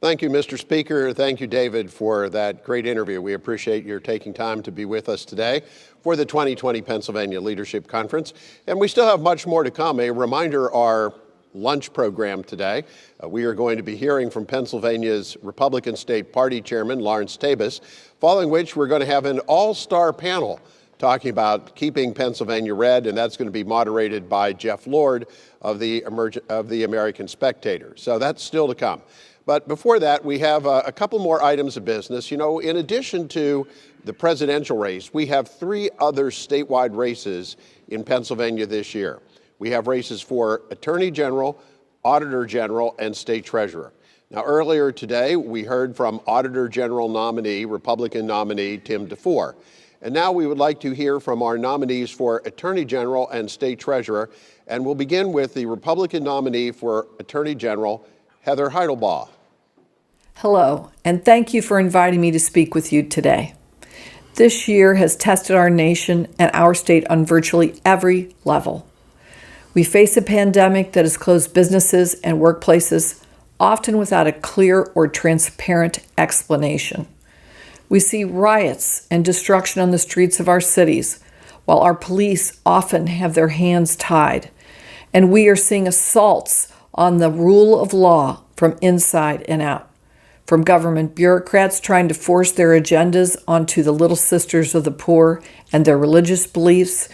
Thank you, Mr. Speaker. Thank you, David, for that great interview. We appreciate your taking time to be with us today for the 2020 Pennsylvania Leadership Conference. And we still have much more to come. A reminder, our lunch program today. We are going to be hearing from Pennsylvania's Republican State Party Chairman, Lawrence Tabus, following which we're going to have an all-star panel talking about keeping Pennsylvania red, and that's going to be moderated by Jeff Lord of the American Spectator. So that's still to come. But before that, we have a couple more items of business. You know, in addition to the presidential race, we have 3 other statewide races in Pennsylvania this year. We have races for Attorney General, Auditor General, and State Treasurer. Now, earlier today, we heard from Auditor General nominee, Republican nominee, Tim DeFore. And now we would like to hear from our nominees for Attorney General and State Treasurer. And we'll begin with the Republican nominee for Attorney General, Heather Heidelbaugh. Hello, and thank you for inviting me to speak with you today. This year has tested our nation and our state on virtually every level. We face a pandemic that has closed businesses and workplaces, often without a clear or transparent explanation. We see riots and destruction on the streets of our cities, while our police often have their hands tied. And we are seeing assaults on the rule of law from inside and out. From government bureaucrats trying to force their agendas onto the little sisters of the poor and their religious beliefs,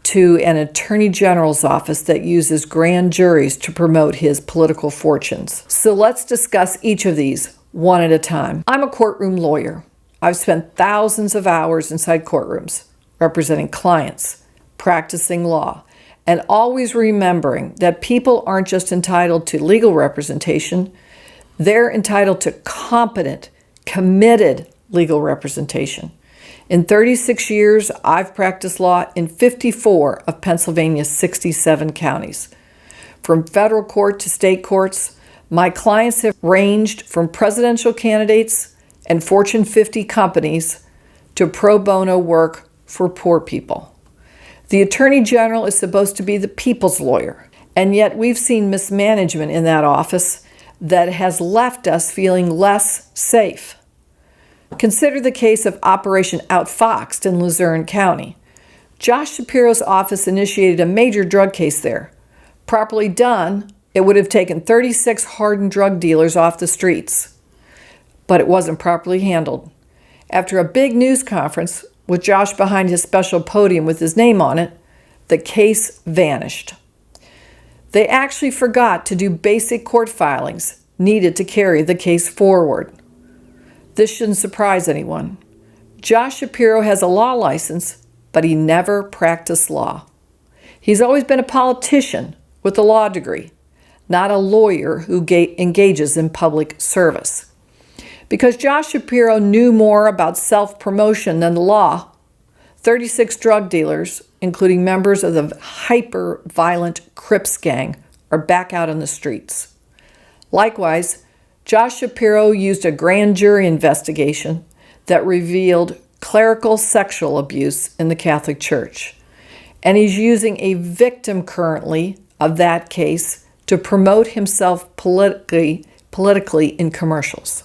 to an attorney general's office that uses grand juries to promote his political fortunes. So let's discuss each of these one at a time. I'm a courtroom lawyer. I've spent thousands of hours inside courtrooms, representing clients, practicing law, and always remembering that people aren't just entitled to legal representation, they're entitled to competent, committed legal representation. In 36 years, I've practiced law in 54 of Pennsylvania's 67 counties. From federal court to state courts, my clients have ranged from presidential candidates and Fortune 50 companies to pro bono work for poor people. The Attorney General is supposed to be the people's lawyer, and yet we've seen mismanagement in that office that has left us feeling less safe. Consider the case of Operation Outfoxed in Luzerne County. Josh Shapiro's office initiated a major drug case there. Properly done, it would have taken 36 hardened drug dealers off the streets. But it wasn't properly handled. After a big news conference with Josh behind his special podium with his name on it, the case vanished. They actually forgot to do basic court filings needed to carry the case forward. This shouldn't surprise anyone. Josh Shapiro has a law license, but he never practiced law. He's always been a politician with a law degree, not a lawyer who engages in public service. Because Josh Shapiro knew more about self-promotion than the law, 36 drug dealers, including members of the hyper-violent Crips gang, are back out on the streets. Likewise, Josh Shapiro used a grand jury investigation that revealed clerical sexual abuse in the Catholic Church. And he's using a victim currently of that case to promote himself politically in commercials.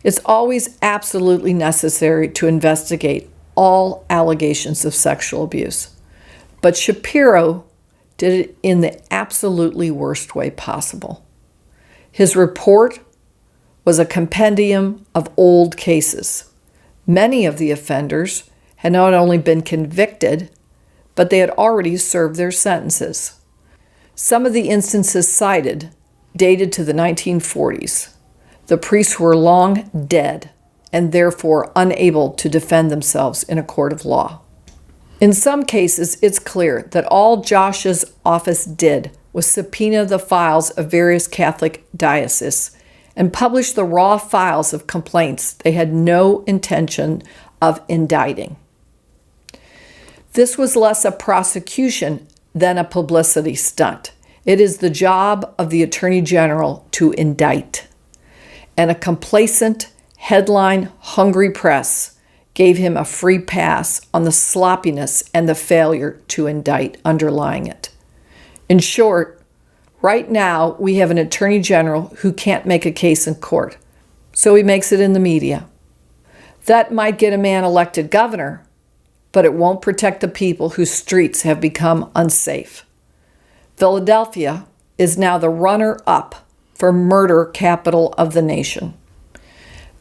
It's always absolutely necessary to investigate all allegations of sexual abuse. But Shapiro did it in the absolutely worst way possible. His report was a compendium of old cases. Many of the offenders had not only been convicted, but they had already served their sentences. Some of the instances cited dated to the 1940s. The priests were long dead and therefore unable to defend themselves in a court of law. In some cases, it's clear that all Josh's office did was subpoena the files of various Catholic dioceses and publish the raw files of complaints they had no intention of indicting. This was less a prosecution than a publicity stunt. It is the job of the Attorney General to indict. And a complacent, headline-hungry press gave him a free pass on the sloppiness and the failure to indict underlying it. In short, right now we have an Attorney General who can't make a case in court, so he makes it in the media. That might get a man elected governor, but it won't protect the people whose streets have become unsafe. Philadelphia is now the runner-up for murder capital of the nation.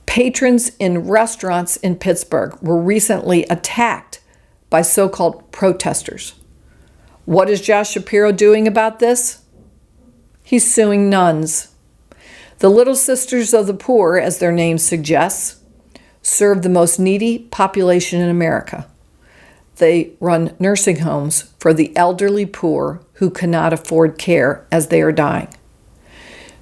Patrons in restaurants in Pittsburgh were recently attacked by so-called protesters. What is Josh Shapiro doing about this? He's suing nuns. The Little Sisters of the Poor, as their name suggests, serve the most needy population in America. They run nursing homes for the elderly poor who cannot afford care as they are dying.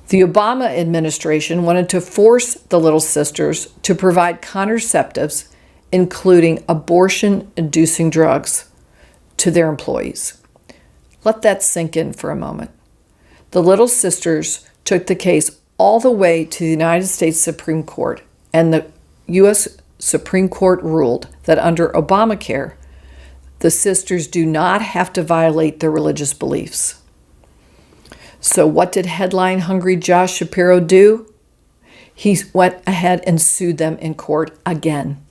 The Obama administration wanted to force the Little Sisters to provide contraceptives, including abortion-inducing drugs, to their employees. Let that sink in for a moment. The Little Sisters took the case all the way to the United States Supreme Court, and the U.S. Supreme Court ruled that under Obamacare, the sisters do not have to violate their religious beliefs. So what did headline-hungry Josh Shapiro do? He went ahead and sued them in court again.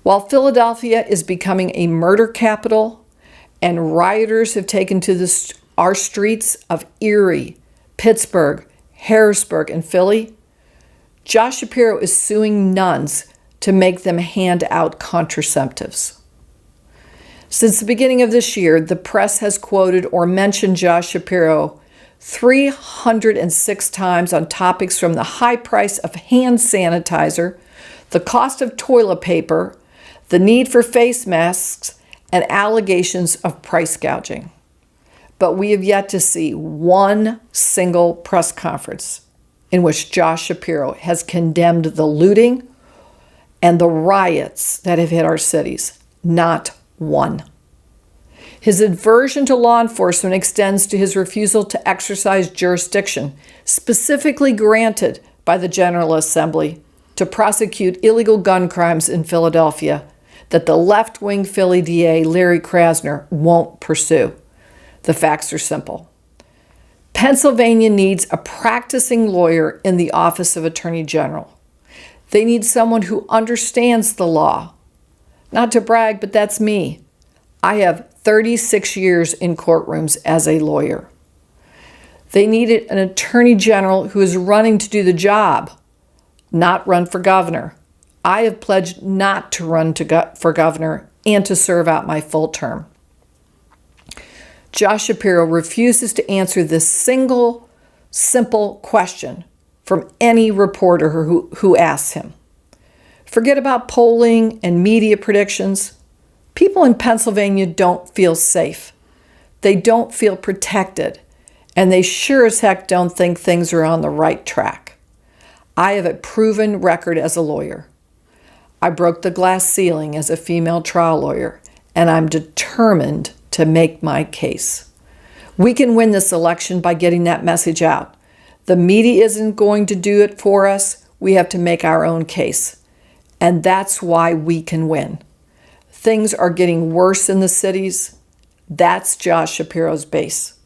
While Philadelphia is becoming a murder capital and rioters have taken to our streets of Erie, Pittsburgh, Harrisburg, and Philly, Josh Shapiro is suing nuns to make them hand out contraceptives. Since the beginning of this year, the press has quoted or mentioned Josh Shapiro 306 times on topics from the high price of hand sanitizer, the cost of toilet paper, the need for face masks, and allegations of price gouging. But we have yet to see one single press conference in which Josh Shapiro has condemned the looting and the riots that have hit our cities. Not one. His aversion to law enforcement extends to his refusal to exercise jurisdiction, specifically granted by the General Assembly, to prosecute illegal gun crimes in Philadelphia that the left-wing Philly DA, Larry Krasner, won't pursue. The facts are simple. Pennsylvania needs a practicing lawyer in the Office of Attorney General. They need someone who understands the law. Not to brag, but that's me. I have 36 years in courtrooms as a lawyer. They needed an attorney general who is running to do the job, not run for governor. I have pledged not to run for governor and to serve out my full term. Josh Shapiro refuses to answer this single, simple question from any reporter who asks him. Forget about polling and media predictions. People in Pennsylvania don't feel safe. They don't feel protected, and they sure as heck don't think things are on the right track. I have a proven record as a lawyer. I broke the glass ceiling as a female trial lawyer, and I'm determined to make my case. We can win this election by getting that message out. The media isn't going to do it for us. We have to make our own case. And that's why we can win. Things are getting worse in the cities. That's Josh Shapiro's base.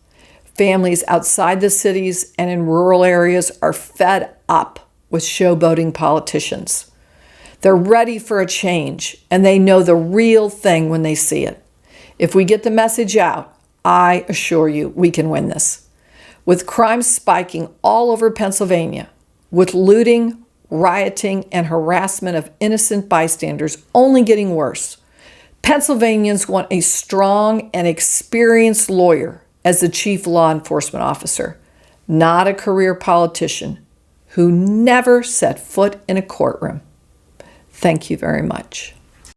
Families outside the cities and in rural areas are fed up with showboating politicians. They're ready for a change, and they know the real thing when they see it. If we get the message out, I assure you we can win this. With crime spiking all over Pennsylvania, with looting, rioting, and harassment of innocent bystanders only getting worse, Pennsylvanians want a strong and experienced lawyer as the chief law enforcement officer, not a career politician who never set foot in a courtroom. Thank you very much.